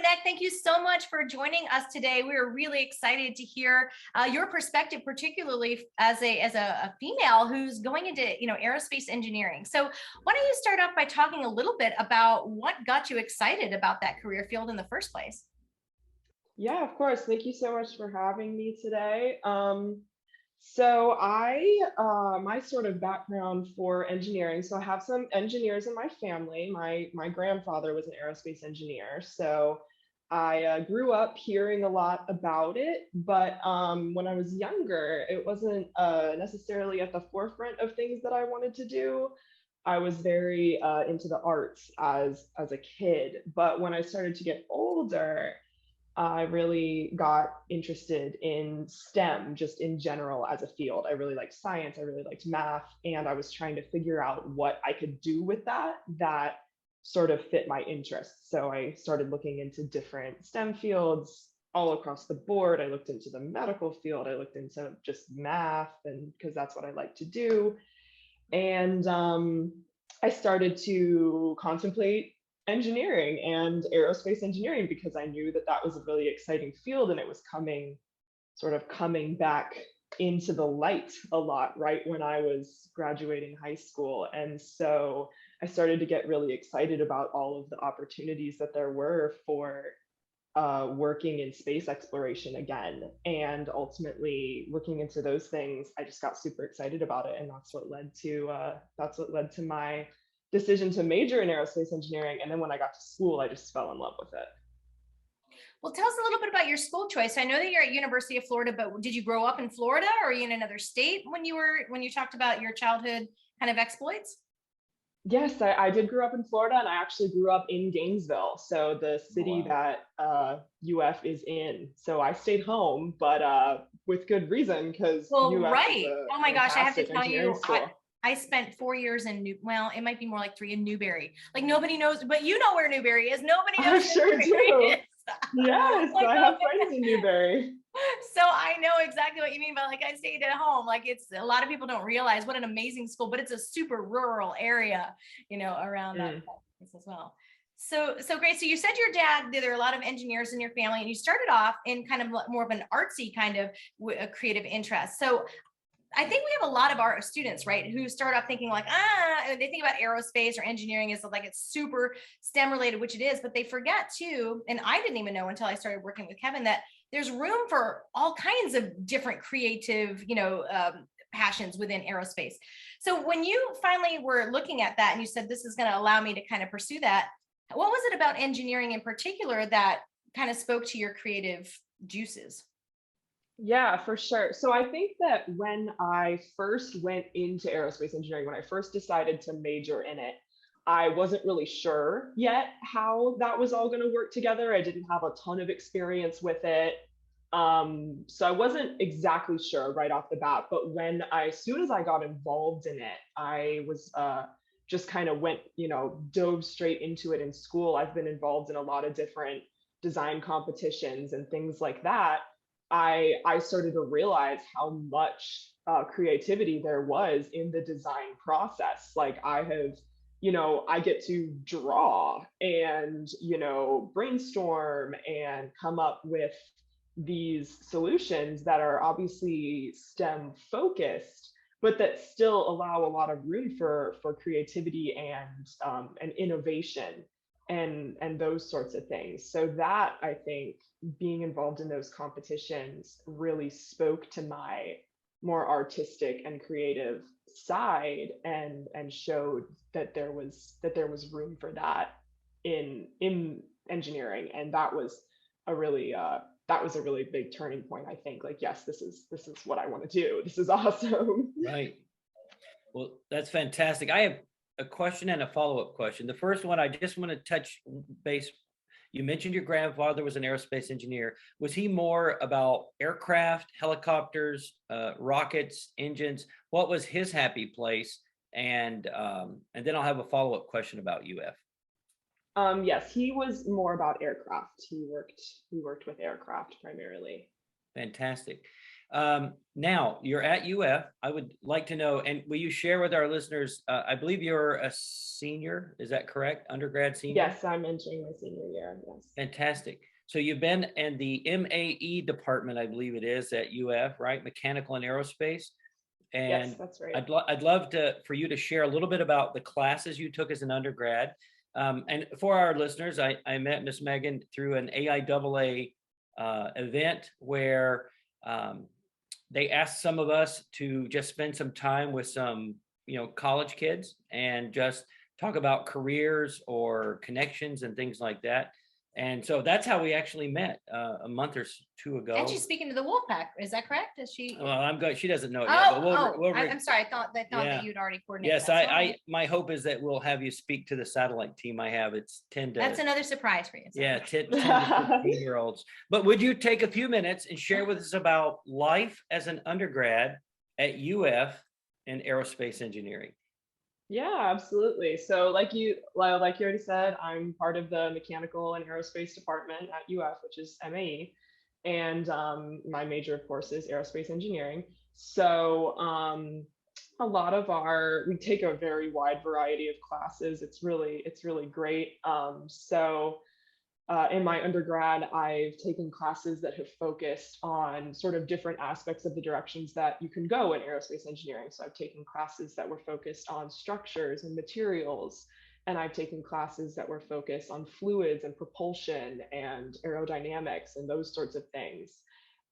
Wnek. Thank you so much for joining us today. We are really excited to hear your perspective, particularly as a female who's going into aerospace engineering. So why don't you start off by talking a little bit about what got you excited about that career field in the first place? Yeah, of course. Thank you so much for having me today. So my sort of background for engineering. So I have some engineers in my family. My grandfather was an aerospace engineer, so I grew up hearing a lot about it. But when I was younger, it wasn't necessarily at the forefront of things that I wanted to do. I was very into the arts as a kid, but when I started to get older, I really got interested in STEM just in general as a field. I really liked science, I really liked math, and I was trying to figure out what I could do with that sort of fit my interests. So I started looking into different STEM fields all across the board. I looked into the medical field, I looked into just math, and because that's what I like to do. And I started to contemplate engineering and aerospace engineering because I knew that that was a really exciting field and it was coming back into the light a lot right when I was graduating high school. And so I started to get really excited about all of the opportunities that there were for working in space exploration again. And ultimately looking into those things, I just got super excited about it. And that's what led to my decision to major in aerospace engineering. And then when I got to school, I just fell in love with it. Well, tell us a little bit about your school choice. I know that you're at University of Florida, but did you grow up in Florida, or are you in another state when you talked about your childhood kind of exploits? Yes, I did grow up in Florida, and I actually grew up in Gainesville, so the Oh, city wow. that UF is in. So I stayed home, but with good reason, because Well, UF is right. a Oh my gosh, I have to fantastic tell engineering you, school. I spent 4 years in well, it might be more like three in Newberry. Like nobody knows, but you know where Newberry is. Nobody I knows where sure Newberry do. is. Yes, Like, I oh have my friends in Newberry. so I know exactly what you mean by like I stayed at home. Like it's a lot of people don't realize what an amazing school, but it's a super rural area, around Mm. that place as well. So great. So you said your dad, there are a lot of engineers in your family, and you started off in kind of more of an artsy kind of a creative interest. So I think we have a lot of our students, right, who start off thinking like, they think about aerospace or engineering as like it's super STEM related, which it is, but they forget too. And I didn't even know until I started working with Kevin that there's room for all kinds of different creative, passions within aerospace. So when you finally were looking at that and you said, this is going to allow me to kind of pursue that, what was it about engineering in particular that kind of spoke to your creative juices? Yeah, for sure. So I think that when I first went into aerospace engineering, when I first decided to major in it, I wasn't really sure yet how that was all going to work together. I didn't have a ton of experience with it. So I wasn't exactly sure right off the bat. But as soon as I got involved in it, I was just kind of dove straight into it in school. I've been involved in a lot of different design competitions and things like that. I started to realize how much creativity there was in the design process. Like I get to draw and brainstorm and come up with these solutions that are obviously STEM focused, but that still allow a lot of room for creativity and innovation and those sorts of things. So that I think being involved in those competitions really spoke to my more artistic and creative side and showed that there was room for that in engineering. And that was a really big turning point. I think, like, yes, this is what I want to do. This is awesome. Right. Well, that's fantastic. I have a question and a follow-up question. The first one, I just want to touch base. You mentioned your grandfather was an aerospace engineer. Was he more about aircraft, helicopters, rockets, engines? What was his happy place? And then I'll have a follow-up question about UF. Yes, he was more about aircraft. He worked with aircraft primarily. Fantastic. Now you're at UF. I would like to know, and will you share with our listeners? I believe you're a senior. Is that correct? Undergrad senior? Yes, I'm entering my senior year. Yes. Fantastic. So you've been in the MAE department, I believe it is at UF, right? Mechanical and Aerospace. Yes, And that's right. I'd love for you to share a little bit about the classes you took as an undergrad. And for our listeners, I met Miss Megan through an AIAA event where they asked some of us to just spend some time with some, college kids and just talk about careers or connections and things like that. And so that's how we actually met a month or two ago. And she's speaking to the Wolfpack. Is that correct? Is she? Well, I'm good. She doesn't know it yet, but I'm sorry. I thought Yeah. that you'd already coordinated. Yes, that. my hope is that we'll have you speak to the satellite team I have. It's 10 to That's another surprise for you. yeah, 10 to 15-year-olds. But would you take a few minutes and share with us about life as an undergrad at UF in aerospace engineering? Yeah, absolutely. So like you already said, I'm part of the mechanical and aerospace department at UF, which is MAE. And my major, of course, is aerospace engineering. So a lot of we take a very wide variety of classes. It's really great. In my undergrad, I've taken classes that have focused on sort of different aspects of the directions that you can go in aerospace engineering. So I've taken classes that were focused on structures and materials, and I've taken classes that were focused on fluids and propulsion and aerodynamics and those sorts of things,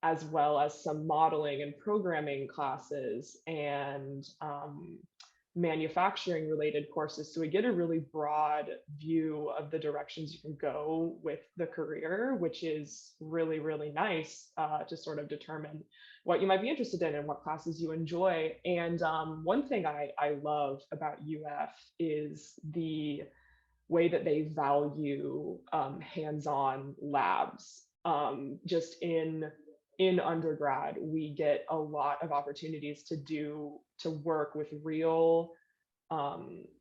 as well as some modeling and programming classes and manufacturing related courses. So we get a really broad view of the directions you can go with the career, which is really nice to sort of determine what you might be interested in and what classes you enjoy. And one thing I love about UF is the way that they value hands-on labs. Just in undergrad, we get a lot of opportunities to work with real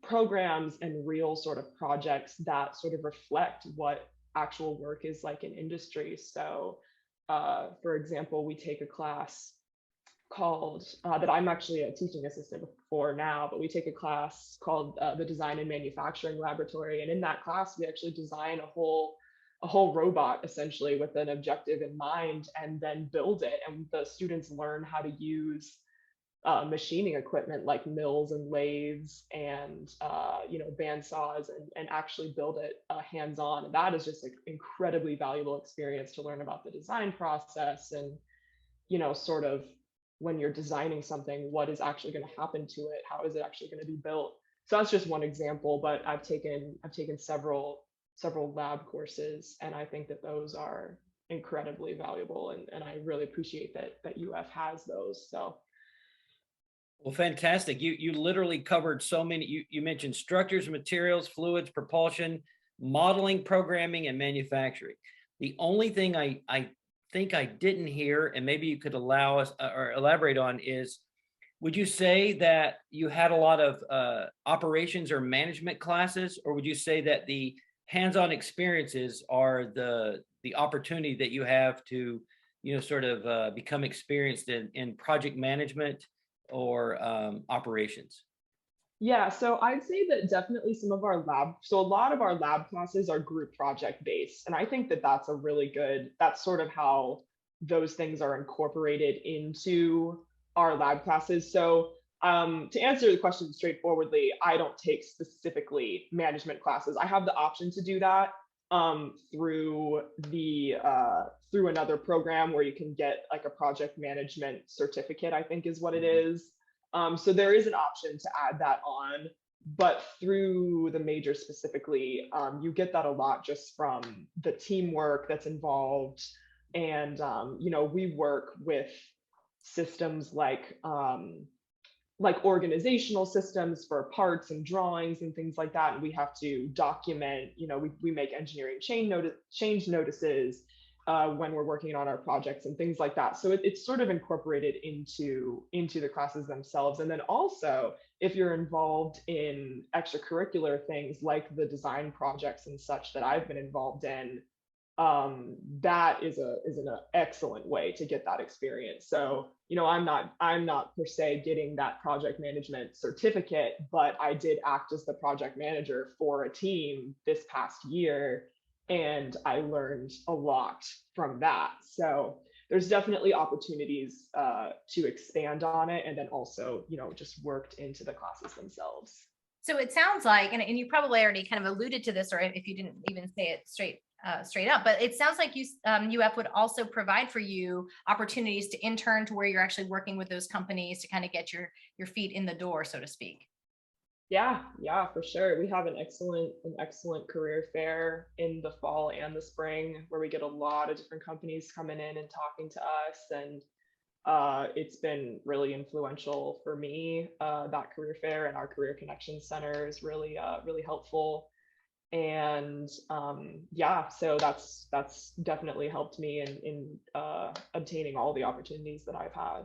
programs and real sort of projects that sort of reflect what actual work is like in industry. So, for example, we take a class called that I'm actually a teaching assistant for now, but we take a class called the Design and Manufacturing Laboratory, and in that class, we actually design a whole robot essentially with an objective in mind and then build it, and the students learn how to use machining equipment like mills and lathes and band saws and actually build it hands-on. And that is just an incredibly valuable experience to learn about the design process and sort of when you're designing something, what is actually going to happen to it, how is it actually going to be built. So that's just one example, but I've taken several lab courses, and I think that those are incredibly valuable, and I really appreciate that UF has those. So well, fantastic. You literally covered so many. You mentioned structures, materials, fluids, propulsion, modeling, programming, and manufacturing. The only thing I think I didn't hear, and maybe you could allow us or elaborate on, is would you say that you had a lot of operations or management classes, or would you say that the hands-on experiences are the opportunity that you have to sort of become experienced in project management or operations? Yeah, so I'd say that definitely a lot of our lab classes are group project based. And I think that that's sort of how those things are incorporated into our lab classes. So to answer the question straightforwardly, I don't take specifically management classes. I have the option to do that through another program where you can get like a project management certificate, I think is what it is. So there is an option to add that on, but through the major specifically, you get that a lot just from the teamwork that's involved. And, we work with systems like organizational systems for parts and drawings and things like that. And we have to document, we make engineering change notices when we're working on our projects and things like that. So it's sort of incorporated into the classes themselves. And then also, if you're involved in extracurricular things like the design projects and such that I've been involved in, that is an excellent way to get that experience. So, I'm not per se getting that project management certificate, but I did act as the project manager for a team this past year, and I learned a lot from that. So there's definitely opportunities to expand on it, and then also, just worked into the classes themselves. So it sounds like, and you probably already kind of alluded to this, or if you didn't even say it straight up, but it sounds like UF would also provide for you opportunities to intern to where you're actually working with those companies to kind of get your feet in the door, so to speak. Yeah, for sure. We have an excellent career fair in the fall and the spring where we get a lot of different companies coming in and talking to us, and it's been really influential for me. That career fair and our Career Connection Center is really helpful. And yeah, so that's definitely helped me in obtaining all the opportunities that I've had.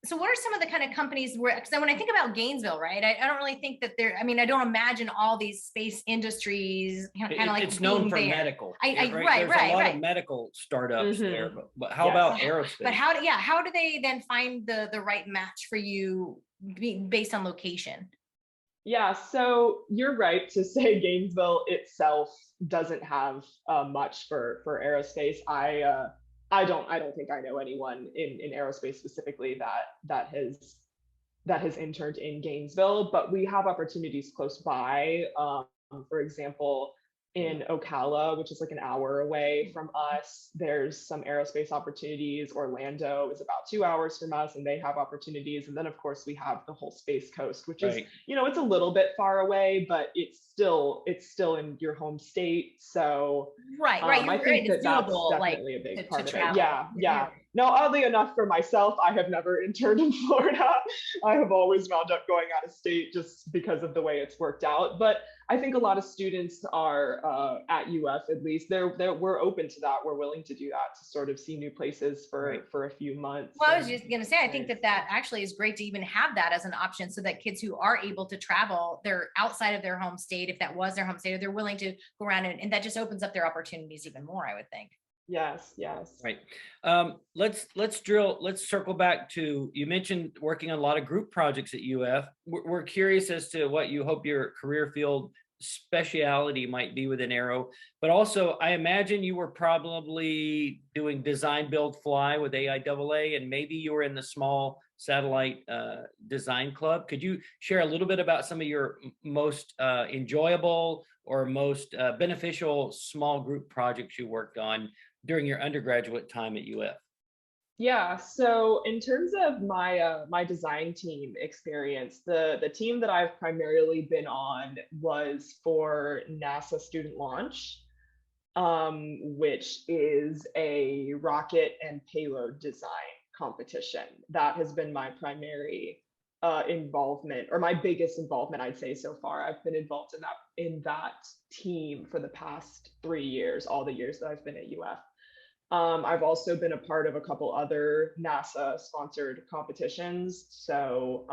So what are some of the kind of companies where, because when I think about Gainesville, right, I don't really think that I mean, I don't imagine all these space industries kind of like It's known for there. medical. Right, There's a lot of medical startups there, but how about aerospace? But how do they then find the right match for you based on location? Yeah, so you're right to say Gainesville itself doesn't have much for aerospace. I don't think I know anyone in aerospace specifically that has interned in Gainesville, but we have opportunities close by. For example, in Ocala, which is like an hour away from us, there's some aerospace opportunities. Orlando is about 2 hours from us, and they have opportunities. And then, of course, we have the whole Space Coast, which is, it's a little bit far away, but it's still in your home state. So right, I think it's that's doable, definitely a big part of it. Yeah. No, oddly enough, for myself, I have never interned in Florida. I have always wound up going out of state just because of the way it's worked out. But I think a lot of students are at UF, at least we're open to that. We're willing to do that, to sort of see new places for a few months. Well, I was just going to say, I think that actually is great to even have that as an option, so that kids who are able to travel, they're outside of their home state, if that was their home state, or they're willing to go around, and that just opens up their opportunities even more, I would think. Yes. Right. Let's circle back to, you mentioned working on a lot of group projects at UF. We're curious as to what you hope your career field speciality might be within Aero, but also I imagine you were probably doing design, build, fly with AIAA, and maybe you were in the small satellite design club. Could you share a little bit about some of your most enjoyable or most beneficial small group projects you worked on during your undergraduate time at UF? Yeah, so in terms of my design team experience, the team that I've primarily been on was for NASA Student Launch, which is a rocket and payload design competition. That has been my primary involvement, or my biggest involvement, I'd say, so far. I've been involved in that team for the past 3 years, all the years that I've been at UF. I've also been a part of a couple other NASA sponsored competitions. So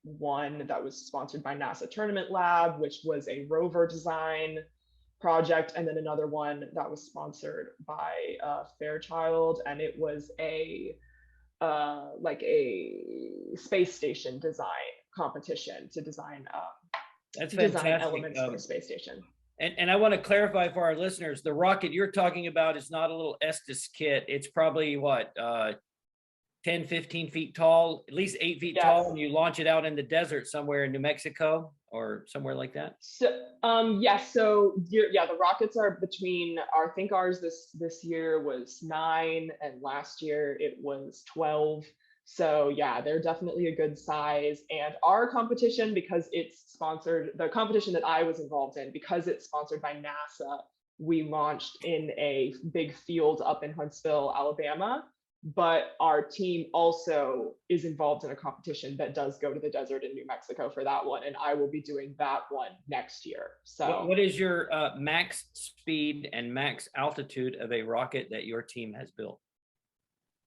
one that was sponsored by NASA Tournament Lab, which was a rover design project, and then another one that was sponsored by Fairchild, and it was a space station design competition to design That's design fantastic. Elements for a space station. And I want to clarify for our listeners, the rocket you're talking about is not a little Estes kit. It's probably what, 10, 15 feet tall, at least 8 feet tall, and you launch it out in the desert somewhere in New Mexico or somewhere like that? So, the rockets are between, I think ours this year was 9, and last year it was 12. So yeah, they're definitely a good size. And our competition, because it's sponsored, the competition that I was involved in, because it's sponsored by NASA, we launched in a big field up in Huntsville, Alabama. But our team also is involved in a competition that does go to the desert in New Mexico for that one. And I will be doing that one next year. So what is your max speed and max altitude of a rocket that your team has built?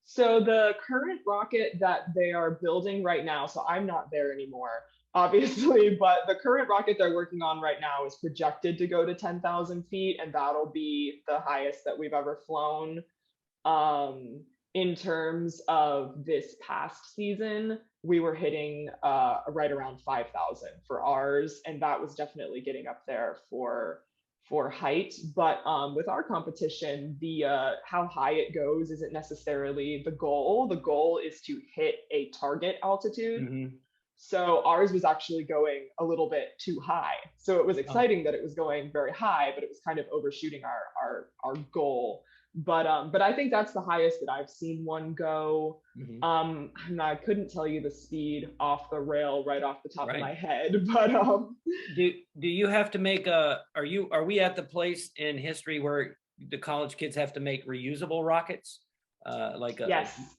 So the current rocket that they are building right now, so I'm not there anymore, obviously, but the current rocket they're working on right now is projected to go to 10,000 feet, and that'll be the highest that we've ever flown. In terms of this past season, we were hitting right around 5,000 for ours, and that was definitely getting up there for height. But with our competition, the how high it goes isn't necessarily the goal. The goal is to hit a target altitude. Mhm. So ours was actually going a little bit too high. So it was Oh, exciting that it was going very high, but it was kind of overshooting our goal. But I think that's the highest that I've seen one go. mhm. And I couldn't tell you the speed off the rail right off the top of Right. my head, but Do you have to make a, are we at the place in history where the college kids have to make reusable rockets? Like yes.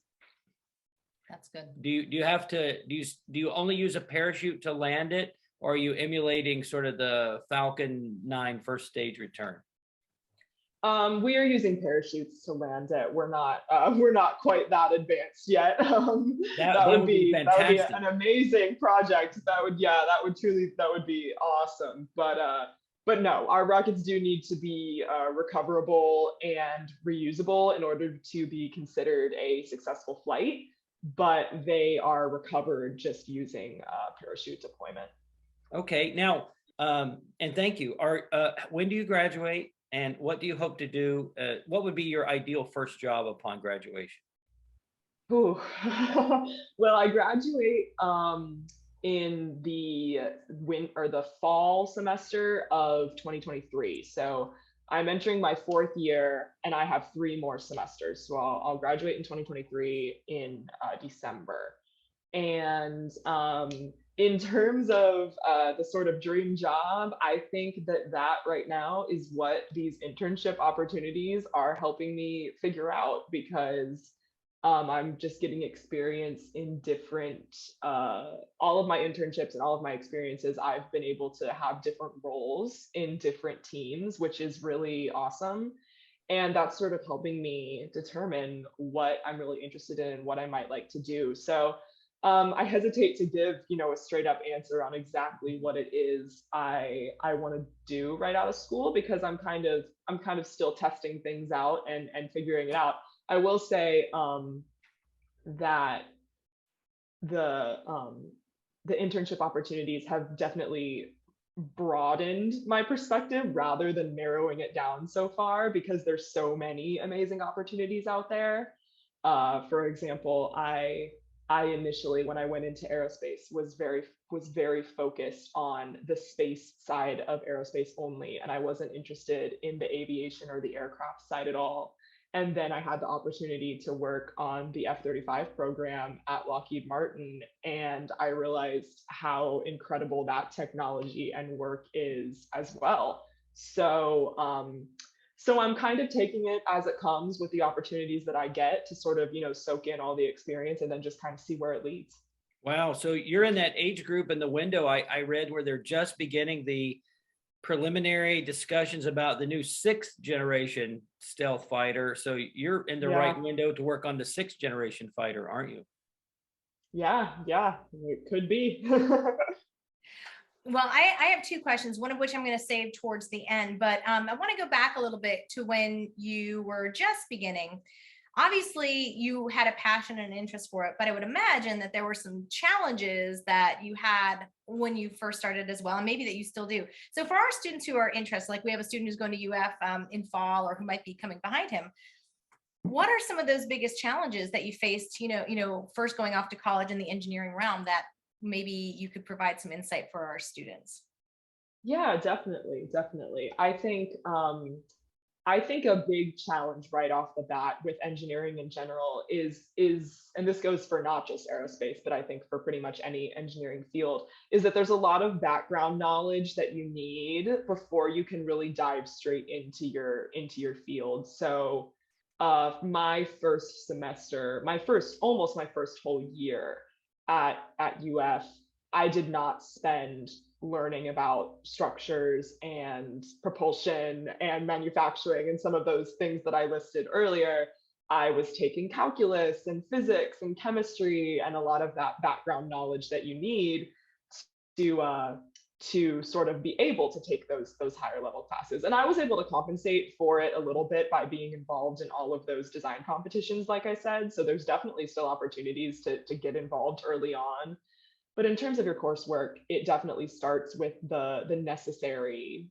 That's good. do you have to, do you only use a parachute to land it? Or are you emulating sort of the Falcon 9 first stage return? We are using parachutes to land it. We're not quite that advanced yet. That would be that would be fantastic. an amazing project. That would be awesome. But no, our rockets do need to be recoverable and reusable in order to be considered a successful flight. But they are recovered just using parachute deployment. Okay, now, and thank you. When do you graduate, and what do you hope to do? What would be your ideal first job upon graduation? Ooh. Well, I graduate in the the fall semester of 2023. So I'm entering my fourth year, and I have 3 more semesters. So I'll graduate in 2023 in December. And in terms of the sort of dream job, I think that right now is what these internship opportunities are helping me figure out, because I'm just getting experience in different, all of my internships and all of my experiences. I've been able to have different roles in different teams, which is really awesome. And that's sort of helping me determine what I'm really interested in, what I might like to do. So I hesitate to give, a straight up answer on exactly what it is I want to do right out of school, because I'm kind of still testing things out and figuring it out. I will say that the um, the internship opportunities have definitely broadened my perspective rather than narrowing it down so far, because there's so many amazing opportunities out there. For example, I initially, when I went into aerospace, was very focused on the space side of aerospace only, and I wasn't interested in the aviation or the aircraft side at all. And then I had the opportunity to work on the F-35 program at Lockheed Martin, and I realized how incredible that technology and work is as well. So, so I'm kind of taking it as it comes with the opportunities that I get to sort of, soak in all the experience and then just kind of see where it leads. Wow, so you're in that age group in the window I read where they're just beginning the preliminary discussions about the new sixth generation stealth fighter. So you're in the right Yeah, window to work on the sixth generation fighter, aren't you? yeah, it could be. Well, I have two questions, one of which I'm going to save towards the end, but I want to go back a little bit to when you were just beginning. Obviously, you had a passion and interest for it, but I would imagine that there were some challenges that you had when you first started as well, and maybe that you still do. So for our students who are interested, like we have a student who's going to UF in fall, or who might be coming behind him, what are some of those biggest challenges that you faced, first going off to college in the engineering realm, that maybe you could provide some insight for our students? Yeah, definitely, definitely. I think a big challenge right off the bat with engineering in general is and this goes for not just aerospace, but I think for pretty much any engineering field, is that there's a lot of background knowledge that you need before you can really dive straight into your field. So my first semester, my first whole year at UF, I did not spend learning about structures and propulsion and manufacturing and some of those things that I listed earlier. I was taking calculus and physics and chemistry and a lot of that background knowledge that you need to sort of be able to take those higher level classes. And I was able to compensate for it a little bit by being involved in all of those design competitions, like I said. So there's definitely still opportunities to get involved early on. But in terms of your coursework, it definitely starts with the necessary,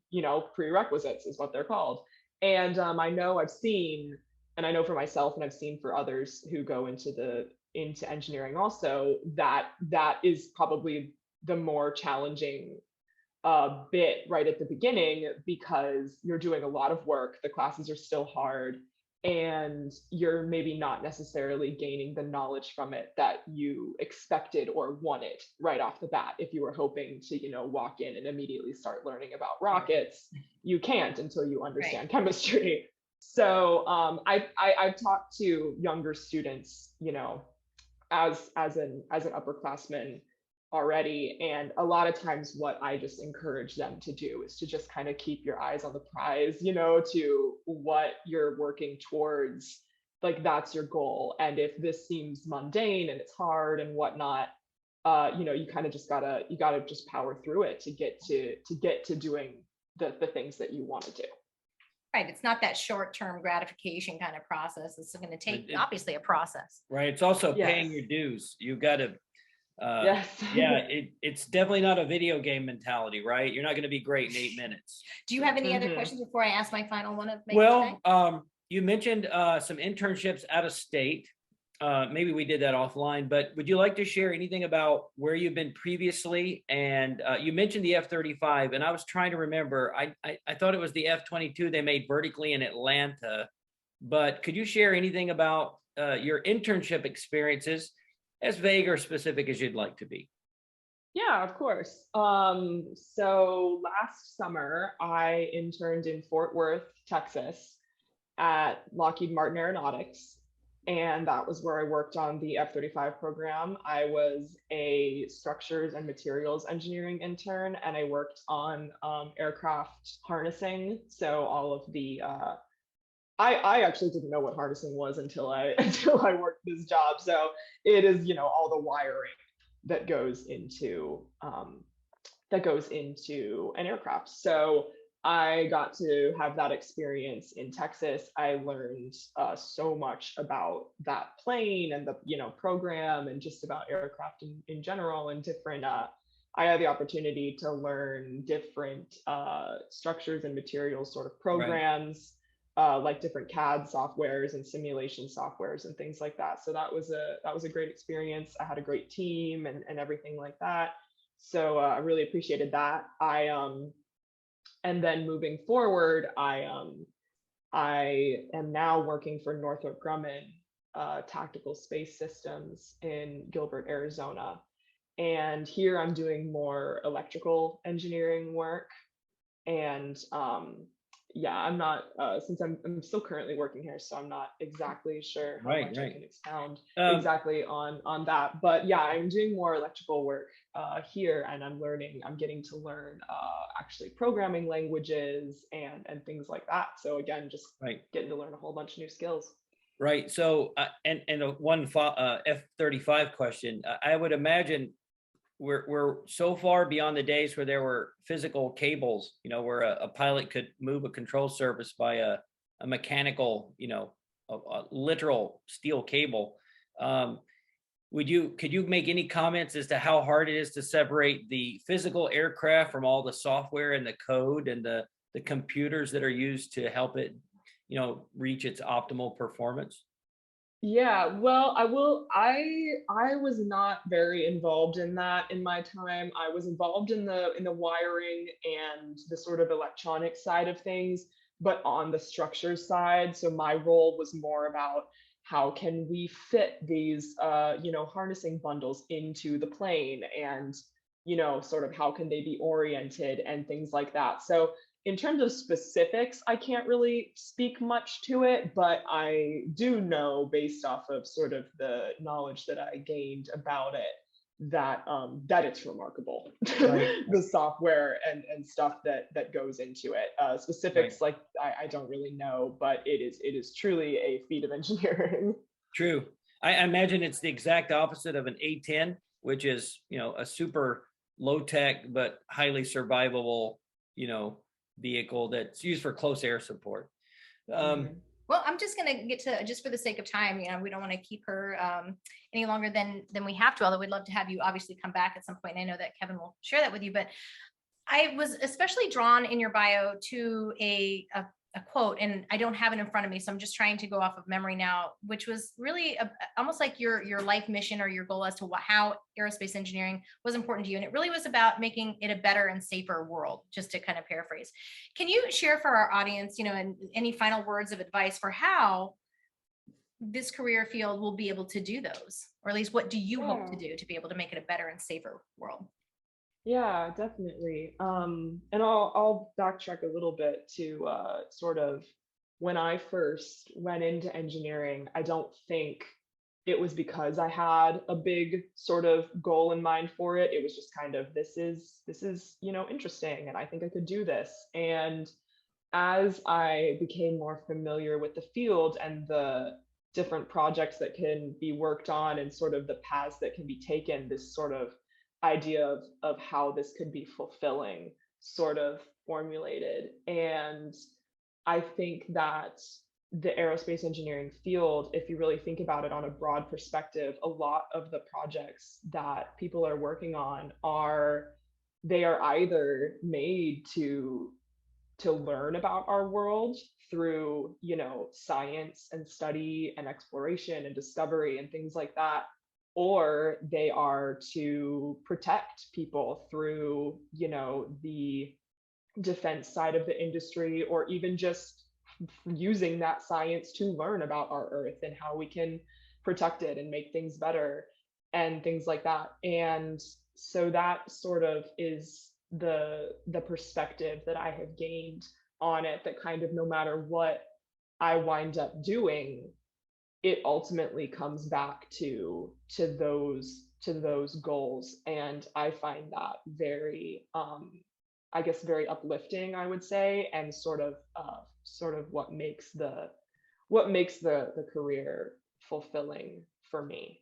prerequisites is what they're called. And I know I've seen, and I know for myself, and I've seen for others who go into engineering also, that is probably the more challenging bit right at the beginning, because you're doing a lot of work, the classes are still hard, and you're maybe not necessarily gaining the knowledge from it that you expected or wanted right off the bat. If you were hoping to, walk in and immediately start learning about rockets, you can't until you understand chemistry. So I've talked to younger students, as an upperclassman already. And a lot of times what I just encourage them to do is to just kind of keep your eyes on the prize, to what you're working towards, like that's your goal. And if this seems mundane and it's hard and whatnot, you kind of just gotta just power through it to get to doing the things that you want to do. Right. It's not that short-term gratification kind of process. It's going to take obviously a process. Right. It's also paying your dues. You got to yes. Yeah, it's definitely not a video game mentality, right? You're not going to be great in 8 minutes. Do you have any other questions before I ask my final one of May? Well, you mentioned some internships out of state. Maybe we did that offline, but would you like to share anything about where you've been previously? And you mentioned the F-35, and I was trying to remember. I thought it was the F-22 they made vertically in Atlanta, but could you share anything about your internship experiences, as vague or specific as you'd like to be? Yeah, of course. So last summer, I interned in Fort Worth, Texas, at Lockheed Martin Aeronautics. And that was where I worked on the F-35 program. I was a structures and materials engineering intern, and I worked on aircraft harnessing. So all of the I actually didn't know what harnessing was until I worked this job. So it is, all the wiring that goes into an aircraft. So I got to have that experience in Texas. I learned so much about that plane and the program, and just about aircraft in general, and different. I had the opportunity to learn different structures and materials sort of programs. Right. Like different CAD softwares and simulation softwares and things like that. So that was a great experience. I had a great team and everything like that. So I really appreciated that. And then moving forward, I am now working for Northrop Grumman Tactical Space Systems in Gilbert, Arizona. And here I'm doing more electrical engineering work. And I'm not, since I'm still currently working here, so I'm not exactly sure how much I can expound exactly on that. But yeah, I'm doing more electrical work here, and I'm getting to learn actually programming languages and things like that. So again, just getting to learn a whole bunch of new skills. Right. So, and one F-35 question, I would imagine we're so far beyond the days where there were physical cables, where a pilot could move a control surface by a mechanical, a literal steel cable. Could you make any comments as to how hard it is to separate the physical aircraft from all the software and the code and the computers that are used to help it, reach its optimal performance? Yeah, well, I was not very involved in that in my time. I was involved in the wiring and the sort of electronic side of things, but on the structures side. So my role was more about how can we fit these harnessing bundles into the plane, and sort of how can they be oriented and things like that. So in terms of specifics, I can't really speak much to it, but I do know, based off of sort of the knowledge that I gained about it, that it's remarkable, the software and stuff that goes into it. Specifics, like I don't really know, but it is truly a feat of engineering. True. I imagine it's the exact opposite of an A-10, which is a super low tech but highly survivable, vehicle that's used for close air support. Mhm. Well, I'm just going to get to, just for the sake of time, we don't want to keep her any longer than we have to, although we'd love to have you obviously come back at some point. And I know that Kevin will share that with you, but I was especially drawn in your bio to a quote, and I don't have it in front of me, so I'm just trying to go off of memory now, which was really almost like your life mission or your goal as to how aerospace engineering was important to you. And it really was about making it a better and safer world, just to kind of paraphrase. Can you share for our audience, and any final words of advice for how this career field will be able to do those, or at least what do you hope to do to be able to make it a better and safer world? Yeah, definitely. And I'll backtrack a little bit to sort of when I first went into engineering, I don't think it was because I had a big sort of goal in mind for it. It was just kind of this is interesting, and I think I could do this. And as I became more familiar with the field and the different projects that can be worked on and sort of the paths that can be taken, this sort of idea of how this could be fulfilling sort of formulated. And I think that the aerospace engineering field, if you really think about it on a broad perspective, a lot of the projects that people are working on they are either made to learn about our world through science and study and exploration and discovery and things like that, or they are to protect people through the defense side of the industry, or even just using that science to learn about our earth and how we can protect it and make things better and things like that. And so that sort of is the perspective that I have gained on it, that kind of no matter what I wind up doing, it ultimately comes back to those goals. And I find that very I guess very uplifting, I would say, and sort of what makes the career fulfilling for me.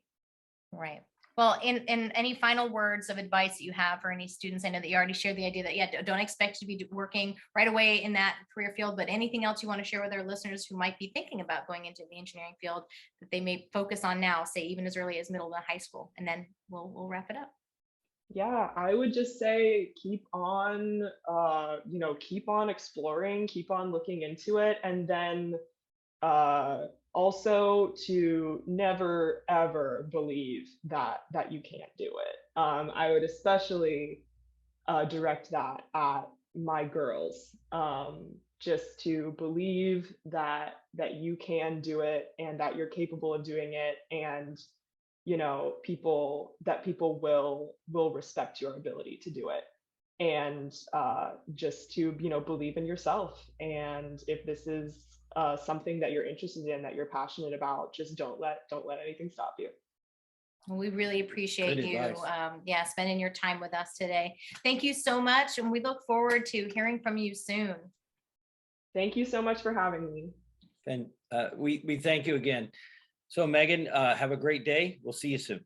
Right. Well, in any final words of advice that you have for any students? I know that you already shared the idea that, yeah, don't expect to be working right away in that career field, but anything else you want to share with our listeners who might be thinking about going into the engineering field that they may focus on now, say even as early as middle to high school, and then we'll wrap it up. Yeah, I would just say keep on keep on exploring, keep on looking into it, and then also to never ever believe that you can't do it. I would especially direct that at my girls, just to believe that you can do it and that you're capable of doing it, and people will respect your ability to do it. And just to believe in yourself, and if this is something that you're interested in, that you're passionate about, just don't let anything stop you. Well, we really appreciate Good you, advice. spending your time with us today. Thank you so much, and we look forward to hearing from you soon. Thank you so much for having me. And we thank you again. So Megan, have a great day. We'll see you soon.